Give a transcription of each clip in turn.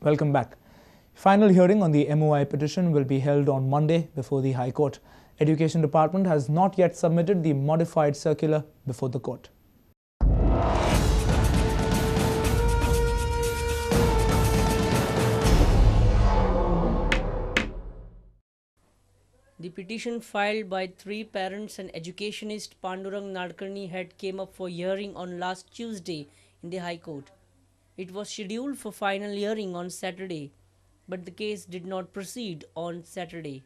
Welcome back. Final hearing on the MOI petition will be held on Monday before the High Court. Education Department has not yet submitted the modified circular before the court. The petition filed by 3 parents and educationist Pandurang Nadkarni had came up for hearing on last Tuesday in the High Court. It was scheduled for final hearing on Saturday, but the case did not proceed on Saturday.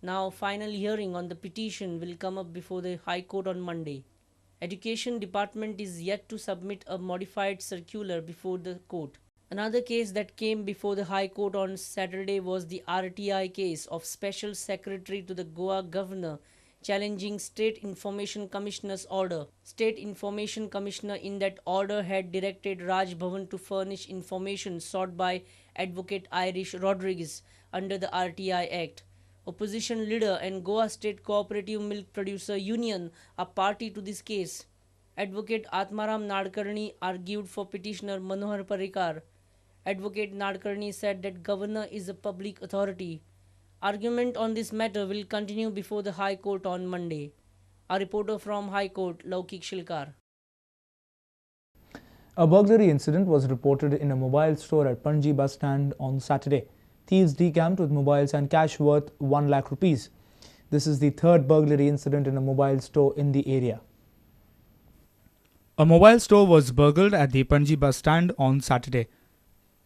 Now final hearing on the petition will come up before the High Court on Monday. Education Department is yet to submit a modified circular before the court. Another case that came before the High Court on Saturday was the RTI case of Special Secretary to the Goa Governor challenging State Information Commissioner's order. State Information Commissioner in that order had directed Raj Bhavan to furnish information sought by Advocate Irish Rodriguez under the RTI Act. Opposition leader and Goa State Cooperative Milk Producer Union are party to this case. Advocate Atmaram Nadkarni argued for petitioner Manohar Parrikar. Advocate Nadkarni said that governor is a public authority. Argument on this matter will continue before the High Court on Monday. A reporter from High Court, Laukik Shilkar. A burglary incident was reported in a mobile store at Panji bus stand on Saturday. Thieves decamped with mobiles and cash worth 1 lakh rupees. This is the third burglary incident in a mobile store in the area. A mobile store was burgled at the Panji bus stand on Saturday.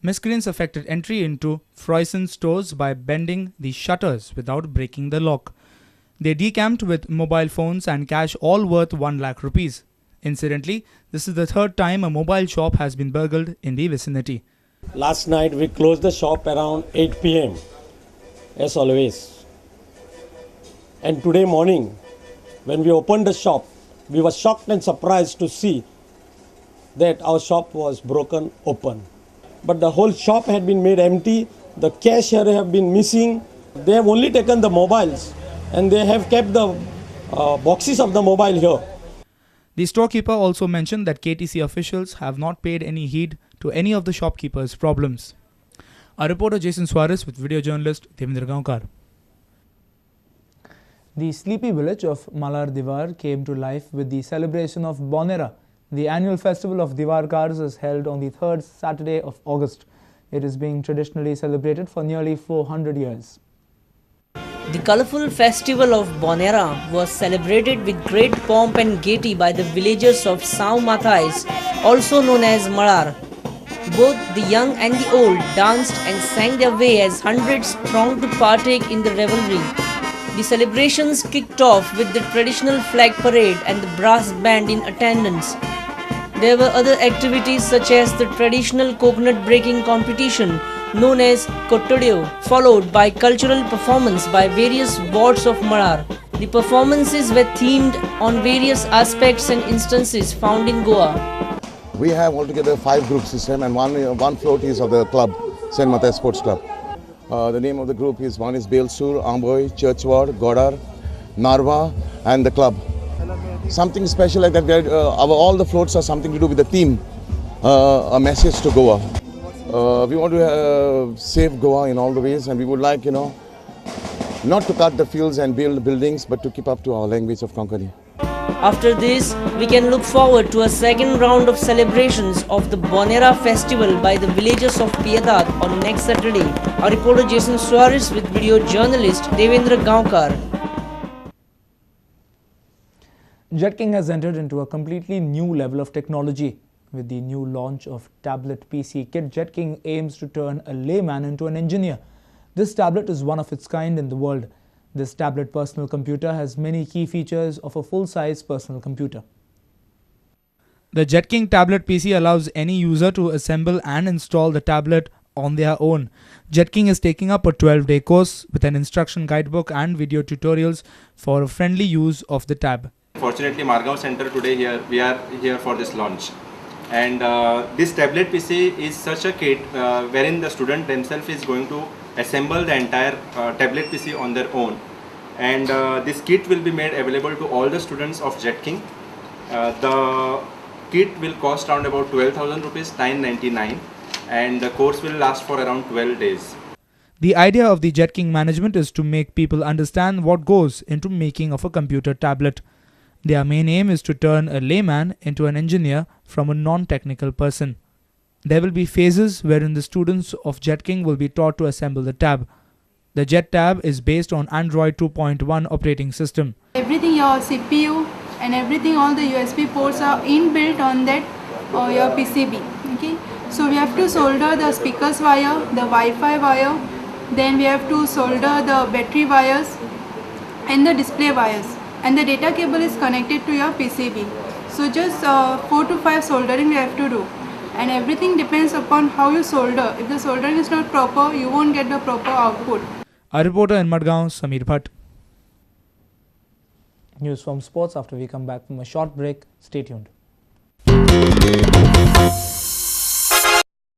Miscreants affected entry into Froisen stores by bending the shutters without breaking the lock. They decamped with mobile phones and cash all worth 1 lakh rupees. Incidentally, this is the third time a mobile shop has been burgled in the vicinity. Last night we closed the shop around 8 p.m. as always. And today morning when we opened the shop, we were shocked and surprised to see that our shop was broken open. But the whole shop had been made empty, the cash here have been missing. They have only taken the mobiles and they have kept the boxes of the mobile here. The storekeeper also mentioned that KTC officials have not paid any heed to any of the shopkeepers' problems. Our reporter Jason Suarez with video journalist Devendra Gaonkar. The sleepy village of Malar Diwar came to life with the celebration of Bonera. The annual festival of Diwarkars is held on the third Saturday of August. It is being traditionally celebrated for nearly 400 years. The colourful festival of Bonera was celebrated with great pomp and gaiety by the villagers of Sao Mathais, also known as Malar. Both the young and the old danced and sang their way as hundreds thronged to partake in the revelry. The celebrations kicked off with the traditional flag parade and the brass band in attendance. There were other activities such as the traditional coconut breaking competition known as Kottodeo, followed by cultural performance by various wards of Malar. The performances were themed on various aspects and instances found in Goa. We have altogether 5 group system and one float is of the club, St. Matthias Sports Club. The name of the group is one is Belsur, Amboy, Churchward, Godar, Narva and the club. Something special like that, all the floats are something to do with the theme, a message to Goa. We want to save Goa in all the ways and we would like, not to cut the fields and build buildings but to keep up to our language of Konkani. After this, we can look forward to a second round of celebrations of the Bonera festival by the villagers of Piedad on next Saturday. Our reporter Jason Suarez with video journalist Devendra Gaonkar. JetKing has entered into a completely new level of technology. With the new launch of Tablet PC Kit, JetKing aims to turn a layman into an engineer. This tablet is one of its kind in the world. This tablet personal computer has many key features of a full-size personal computer. The JetKing Tablet PC allows any user to assemble and install the tablet on their own. JetKing is taking up a 12-day course with an instruction guidebook and video tutorials for a friendly use of the tab. Fortunately, Margao Center today we are here for this launch. And this tablet PC is such a kit wherein the student themselves is going to assemble the entire tablet PC on their own. And this kit will be made available to all the students of JetKing. The kit will cost around about 12,000 rupees, 999. and the course will last for around 12 days. The idea of the JetKing management is to make people understand what goes into making of a computer tablet. Their main aim is to turn a layman into an engineer from a non-technical person. There will be phases wherein the students of JetKing will be taught to assemble the tab. The Jet Tab is based on Android 2.1 operating system. Everything, your CPU and everything, all the USB ports are inbuilt on that your PCB. Okay, so we have to solder the speakers wire, the Wi-Fi wire, then we have to solder the battery wires and the display wires, and the data cable is connected to your PCB. So just 4 to 5 soldering we have to do, and everything depends upon how you solder. If the soldering is not proper, you won't get the proper output. A reporter in Madgaon, Sameer Bhatt. News from sports after we come back from a short break. Stay tuned.